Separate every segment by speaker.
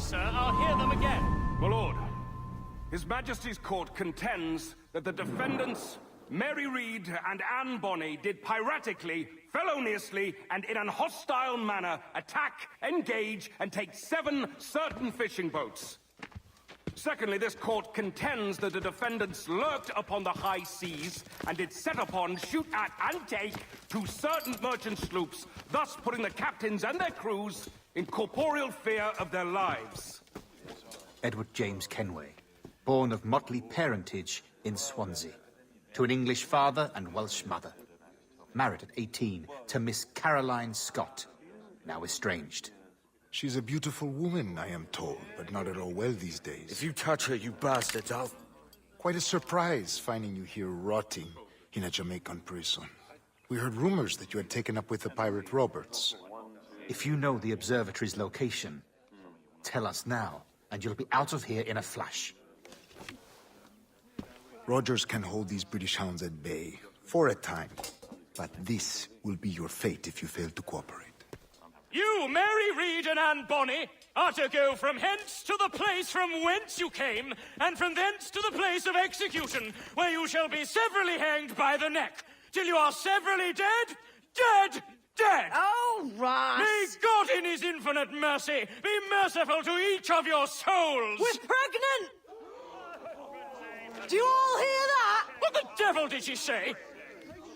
Speaker 1: sir. I'll hear them again.
Speaker 2: My lord, His Majesty's court contends that the defendants, Mary Read and Anne Bonny, did piratically, feloniously, and in an hostile manner attack, engage, and take 7 certain fishing boats. Secondly, this court contends that the defendants lurked upon the high seas and did set upon, shoot at, and take 2 certain merchant sloops, thus putting the captains and their crews in corporeal fear of their lives.
Speaker 3: Edward James Kenway, born of motley parentage in Swansea, to an English father and Welsh mother. Married at 18 to Miss Caroline Scott, now estranged.
Speaker 4: She's a beautiful woman, I am told, but not at all well these days.
Speaker 5: If you touch her, you bastards, I'll...
Speaker 4: Quite a surprise finding you here rotting in a Jamaican prison. We heard rumors that you had taken up with the pirate Roberts.
Speaker 3: If you know the observatory's location, tell us now, and you'll be out of here in a flash.
Speaker 4: Rogers can hold these British hounds at bay, for a time. But this will be your fate if you fail to cooperate.
Speaker 1: You, Mary Read and Anne Bonny, are to go from hence to the place from whence you came, and from thence to the place of execution, where you shall be severally hanged by the neck, till you are severally dead, dead, dead!
Speaker 6: Oh, Ross!
Speaker 1: May God in his infinite mercy be merciful to each of your souls!
Speaker 6: We're pregnant! Do you all hear that?
Speaker 1: What the devil did she say?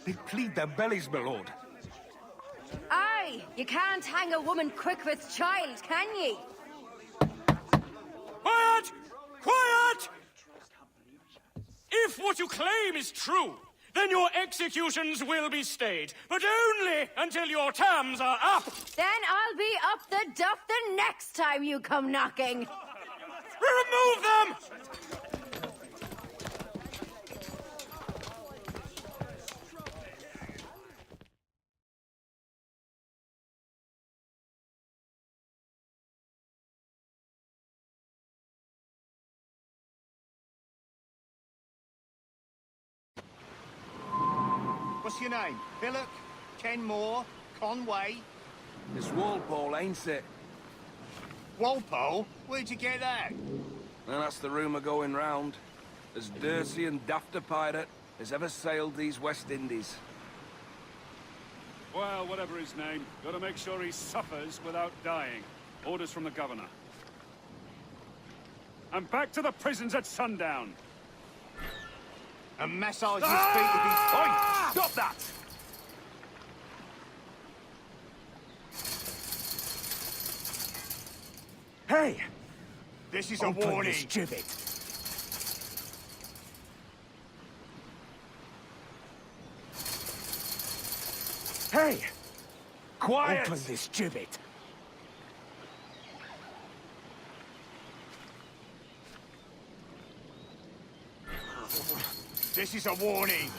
Speaker 2: They plead their bellies, my lord.
Speaker 6: Aye, you can't hang a woman quick with child, can ye?
Speaker 1: Quiet! Quiet! If what you claim is true, then your executions will be stayed, but only until your terms are up.
Speaker 6: Then I'll be up the duff the next time you come knocking.
Speaker 1: Remove them!
Speaker 7: What's your name? Billock? Kenmore? Conway?
Speaker 2: It's Walpole, ain't it?
Speaker 7: Walpole? Where'd you get that?
Speaker 2: Well, that's the rumour going round. As dirty and daft a pirate as ever sailed these West Indies.
Speaker 8: Well, whatever his name, gotta make sure he suffers without dying. Orders from the governor. And back to the prisons at sundown.
Speaker 7: And massage his feet if he's...
Speaker 2: Oi! Stop that! Hey!
Speaker 7: This is a
Speaker 2: Open
Speaker 7: warning.
Speaker 2: this gibbet. Hey! Quiet! Open this gibbet.
Speaker 7: This is a warning.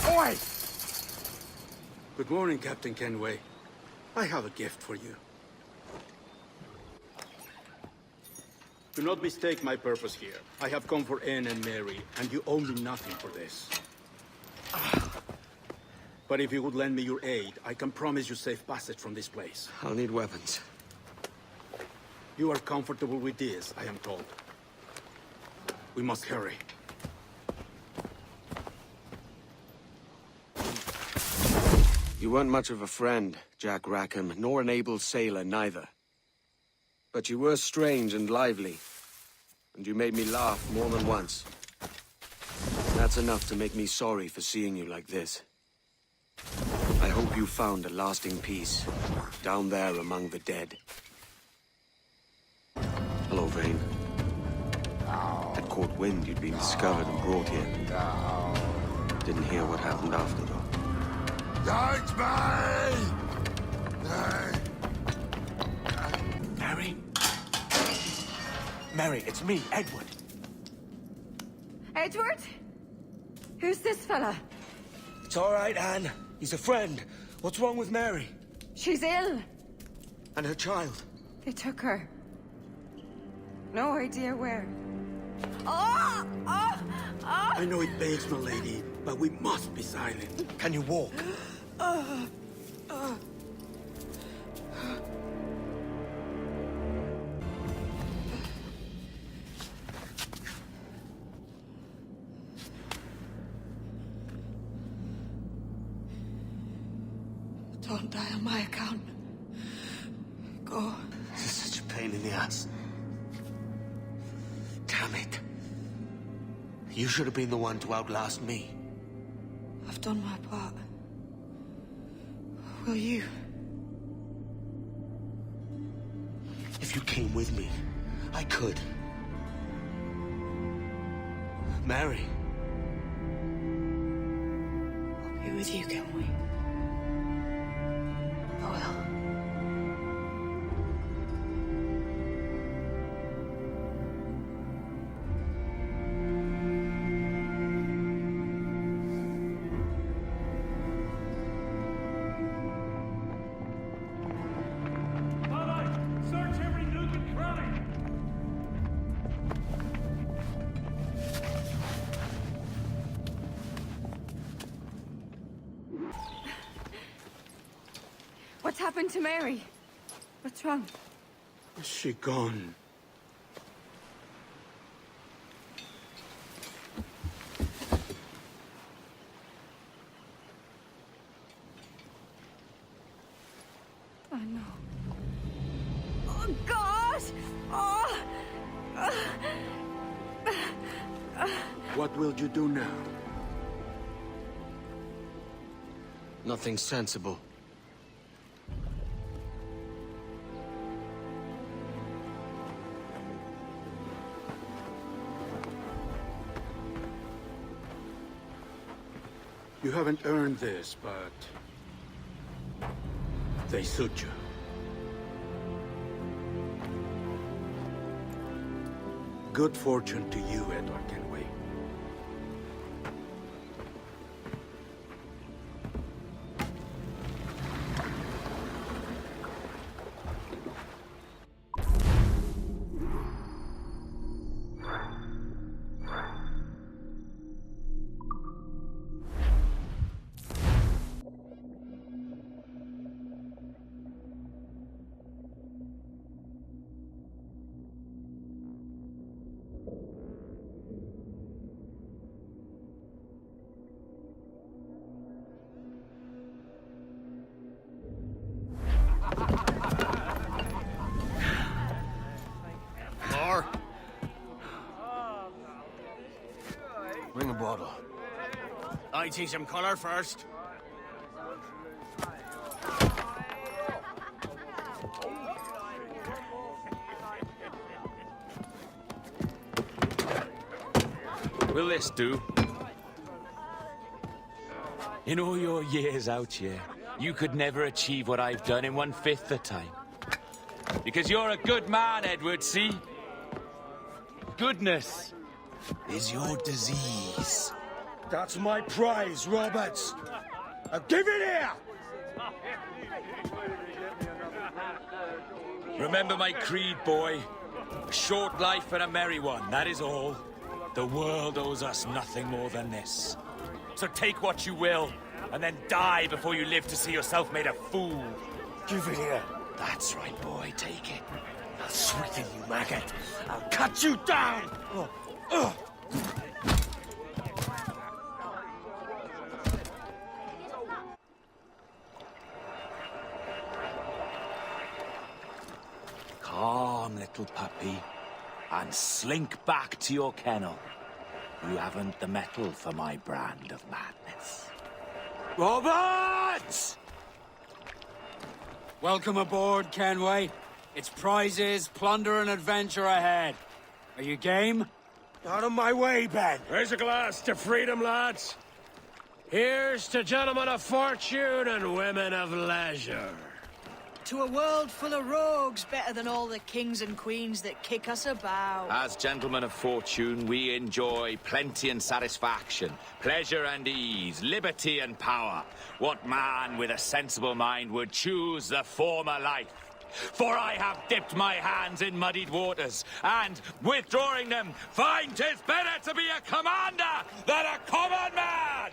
Speaker 2: Oi!
Speaker 5: Good morning, Captain Kenway. I have a gift for you. Do not mistake my purpose here. I have come for Anne and Mary, and you owe me nothing for this. But if you would lend me your aid, I can promise you safe passage from this place.
Speaker 9: I'll need weapons.
Speaker 5: You are comfortable with this, I am told. We must hurry.
Speaker 9: You weren't much of a friend, Jack Rackham, nor an able sailor neither. But you were strange and lively, and you made me laugh more than once. That's enough to make me sorry for seeing you like this. I hope you found a lasting peace, down there among the dead. Hello, Vane. I'd caught wind you'd been discovered and brought here. Didn't hear what happened after, though.
Speaker 4: Don't me!
Speaker 2: Mary? Mary, it's me, Edward.
Speaker 6: Edward? Who's this fella?
Speaker 9: It's all right, Anne. He's a friend. What's wrong with Mary?
Speaker 6: She's ill.
Speaker 9: And her child?
Speaker 6: They took her. No idea where.
Speaker 5: I know it begs, my lady, but we must be silent.
Speaker 7: Can you walk?
Speaker 10: Don't die on my account. Go.
Speaker 7: This is such a pain in the ass. Damn it. You should have been the one to outlast me.
Speaker 10: I've done my part. Will you?
Speaker 7: If you came with me, I could. Mary.
Speaker 10: I'll be with you, can we? I will.
Speaker 8: Search every nook and cranny!
Speaker 6: What's happened to Mary? What's wrong?
Speaker 5: Is she gone?
Speaker 6: Oh, no. Oh, God! Oh!
Speaker 5: What will you do now?
Speaker 9: Nothing sensible.
Speaker 5: You haven't earned this, but they suit you. Good fortune to you, Edward Kenway.
Speaker 7: More? Bring a bottle. I see some color first.
Speaker 11: Will this do? In all your years out here, you could never achieve what I've done in 1/5 the time. Because you're a good man, Edward, see? Goodness is your disease.
Speaker 7: That's my prize, Roberts. Now give it here!
Speaker 11: Remember my creed, boy. A short life and a merry one, that is all. The world owes us nothing more than this. So take what you will, and then die before you live to see yourself made a fool.
Speaker 7: Give it here.
Speaker 11: That's right, boy, take it.
Speaker 7: I'll sweeten you, maggot. I'll cut you down!
Speaker 11: Calm, little puppy, and slink back to your kennel. You haven't the mettle for my brand of madness.
Speaker 7: Roberts!
Speaker 12: Welcome aboard, Kenway. It's prizes, plunder, and adventure ahead. Are you game?
Speaker 7: Out of my way, Ben.
Speaker 8: Raise a glass to freedom, lads. Here's to gentlemen of fortune and women of leisure.
Speaker 10: To a world full of rogues, better than all the kings and queens that kick us about.
Speaker 11: As gentlemen of fortune, we enjoy plenty and satisfaction, pleasure and ease, liberty and power. What man with a sensible mind would choose the former life? For I have dipped my hands in muddied waters, and, withdrawing them, find 'tis better to be a commander than a common man!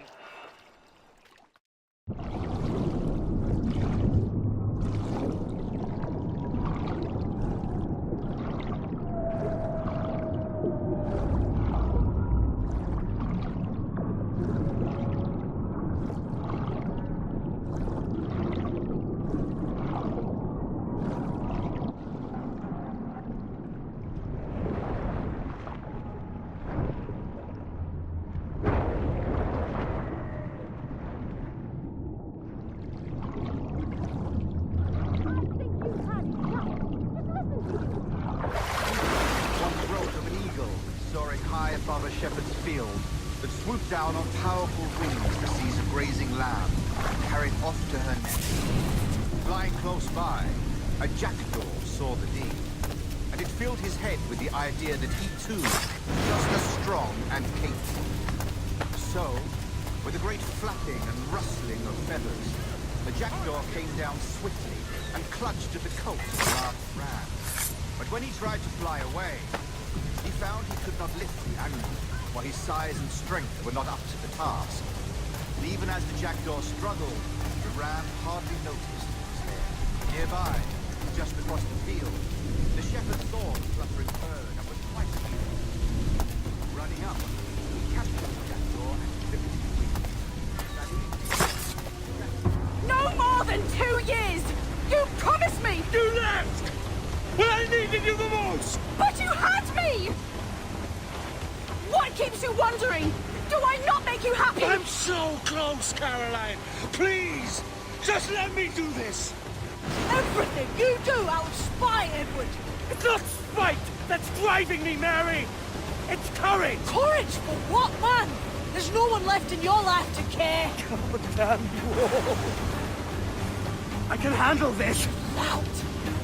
Speaker 13: Above a shepherd's field that swooped down on powerful wings to seize a grazing lamb and carry it off to her nest. Flying close by, a jackdaw saw the deed, and it filled his head with the idea that he too was just as strong and capable. So, with a great flapping and rustling of feathers, the jackdaw came down swiftly and clutched at the coat of the last ram. But when he tried to fly away, he found he could not lift the animal, for his size and strength were not up to the task. And even as the jackdaw struggled, the ram hardly noticed it was there. Nearby, just across the field, the shepherd saw the fluttering bird and was quite eager. Running up, he captured the jackdaw and clipped his wings.
Speaker 6: No more than 2 years! You promised me!
Speaker 8: You left! When I needed you the most!
Speaker 6: But you had me! What keeps you wondering? Do I not make you happy?
Speaker 8: I'm so close, Caroline! Please! Just let me do this!
Speaker 10: Everything you do, I'll spy, Edward!
Speaker 8: It's not spite that's driving me, Mary! It's courage!
Speaker 10: Courage for what, man? There's no one left in your life to care.
Speaker 8: God damn you all! I can handle this!
Speaker 10: Loud!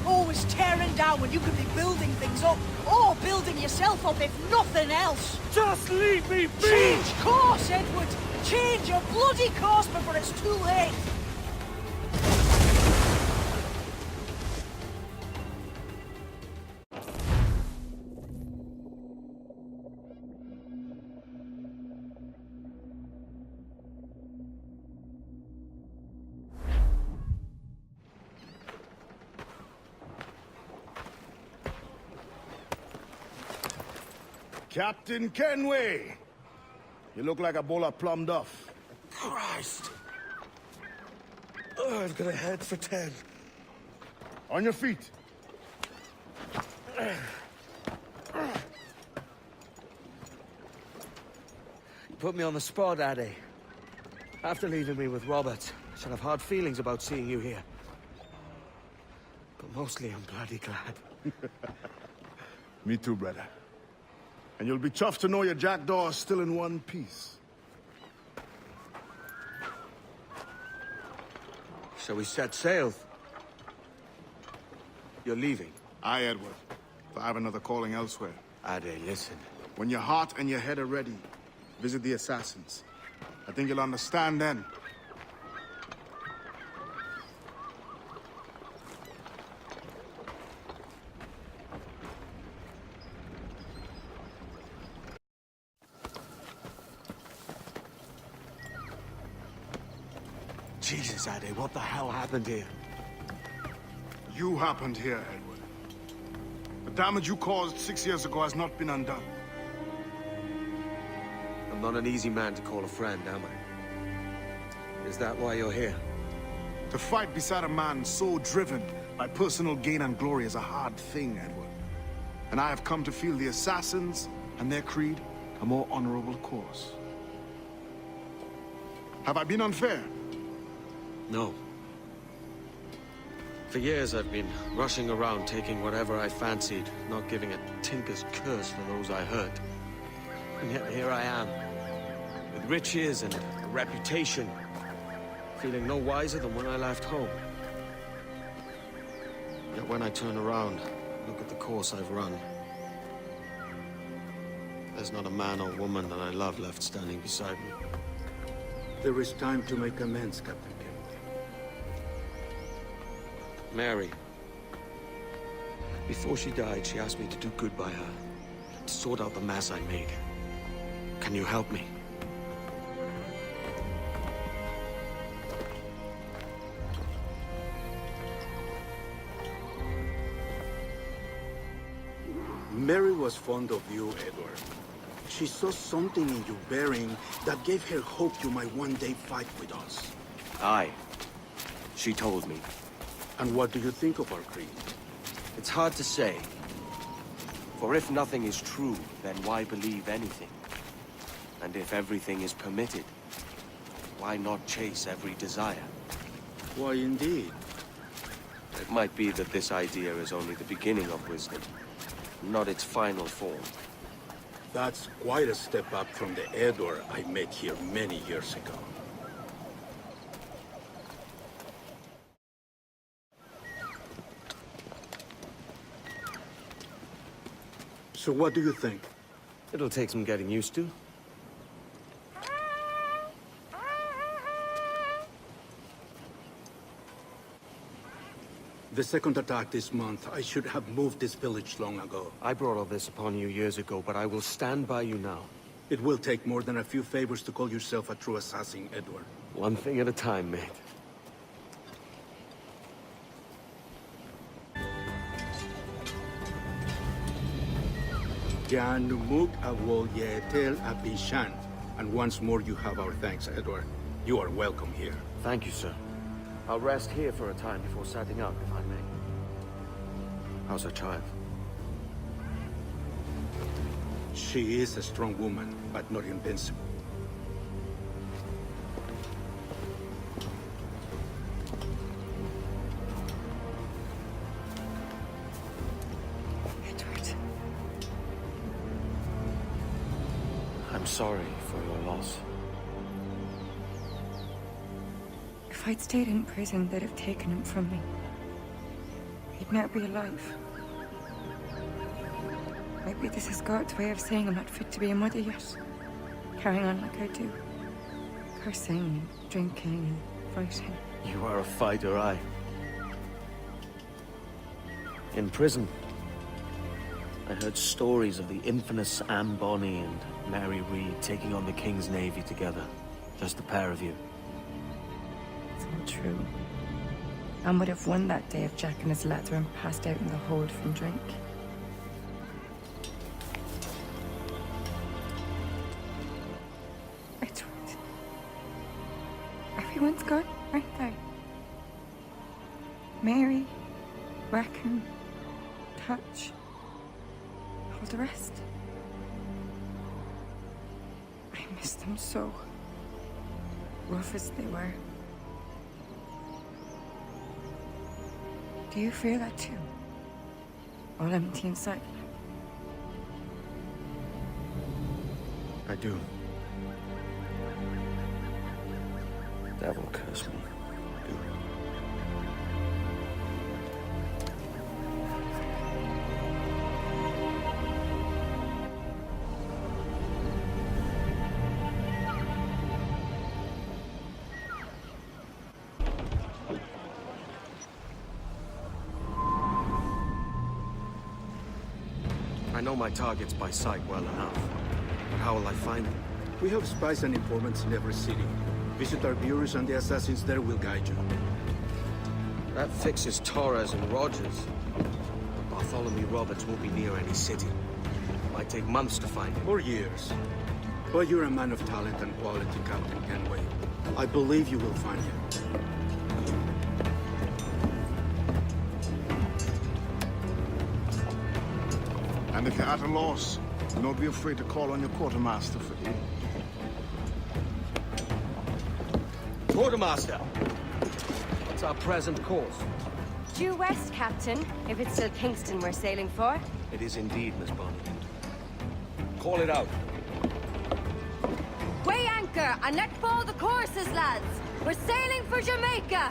Speaker 10: Always tearing down when you could be building things up, or building yourself up if nothing else.
Speaker 8: Just leave me be!
Speaker 10: Change course, Edward! Change your bloody course before it's too late!
Speaker 14: Captain Kenway! You look like a bowl of plum duff.
Speaker 8: Christ! Oh, I've got a head for 10.
Speaker 14: On your feet.
Speaker 8: You put me on the spot, Addy. After leaving me with Robert, I should have hard feelings about seeing you here. But mostly I'm bloody glad.
Speaker 14: Me too, brother. And you'll be tough to know your jackdaw is still in one piece.
Speaker 9: So we set sail. You're leaving?
Speaker 14: Aye, Edward. But I have another calling elsewhere.
Speaker 9: Ade, listen.
Speaker 14: When your heart and your head are ready, visit the assassins. I think you'll understand then.
Speaker 9: Jesus, Ade, what the hell happened here?
Speaker 14: You happened here, Edward. The damage you caused 6 years ago has not been undone.
Speaker 9: I'm not an easy man to call a friend, am I? Is that why you're here?
Speaker 14: To fight beside a man so driven by personal gain and glory is a hard thing, Edward. And I have come to feel the assassins and their creed a more honorable course. Have I been unfair?
Speaker 9: No. For years I've been rushing around taking whatever I fancied, not giving a tinker's curse for those I hurt. And yet here I am, with riches and a reputation, feeling no wiser than when I left home. Yet when I turn around, look at the course I've run, there's not a man or woman that I love left standing beside me.
Speaker 5: There is time to make amends, Captain Kenway.
Speaker 9: Mary, Before she died, she asked me to do good by her, to sort out the mess I made. Can you help me?
Speaker 5: Mary was fond of you, Edward. She saw something in your bearing that gave her hope you might one day fight with us.
Speaker 9: Aye. She told me.
Speaker 5: And what do you think of our creed?
Speaker 9: It's hard to say. For if nothing is true, then why believe anything? And if everything is permitted, why not chase every desire?
Speaker 5: Why, indeed.
Speaker 9: It might be that this idea is only the beginning of wisdom, not its final form.
Speaker 5: That's quite a step up from the Edward I met here many years ago. So what do you think?
Speaker 9: It'll take some getting used to.
Speaker 5: The second attack this month, I should have moved this village long ago.
Speaker 9: I brought all this upon you years ago, but I will stand by you now.
Speaker 5: It will take more than a few favors to call yourself a true assassin, Edward.
Speaker 9: One thing at a time, mate.
Speaker 5: Janumuk awol yetel abishan. And once more you have our thanks, Edward. You are welcome here.
Speaker 9: Thank you, sir. I'll rest here for a time before setting out, if I may. How's our child?
Speaker 5: She is a strong woman, but not invincible.
Speaker 15: Edward.
Speaker 9: I'm sorry for your loss.
Speaker 15: If I'd stayed in prison, they'd have taken him from me. He'd now be alive. Maybe this is God's way of saying I'm not fit to be a mother yet. Carrying on like I do. Cursing and drinking and fighting.
Speaker 9: You are a fighter, aye. In prison, I heard stories of the infamous Anne Bonny and Mary Read taking on the King's Navy together. Just the pair of you.
Speaker 15: It's all true. Anne would have won that day if Jack and his lads weren't passed out in the hold from drink. Edward. Everyone's gone, aren't they? Mary, Rackham, Touch, all the rest. I miss them so. Rough as they were. Do you feel that too? All empty inside?
Speaker 9: I do. Devil curse me. I do. I know my targets by sight well enough, but how will I find them?
Speaker 5: We have spies and informants in every city. Visit our bureaus and the assassins there will guide you.
Speaker 9: That fixes Torres and Rogers. Bartholomew Roberts won't be near any city. Might take months to find him.
Speaker 5: Or years. But you're a man of talent and quality, Captain Kenway. I believe you will find him.
Speaker 14: And if you're at a loss, do not be afraid to call on your quartermaster for aid.
Speaker 9: Quartermaster! What's our present course?
Speaker 6: Due west, Captain, if it's still Kingston we're sailing for.
Speaker 9: It is indeed, Miss Bonny. Call it out.
Speaker 6: Weigh anchor and let fall the courses, lads. We're sailing for Jamaica.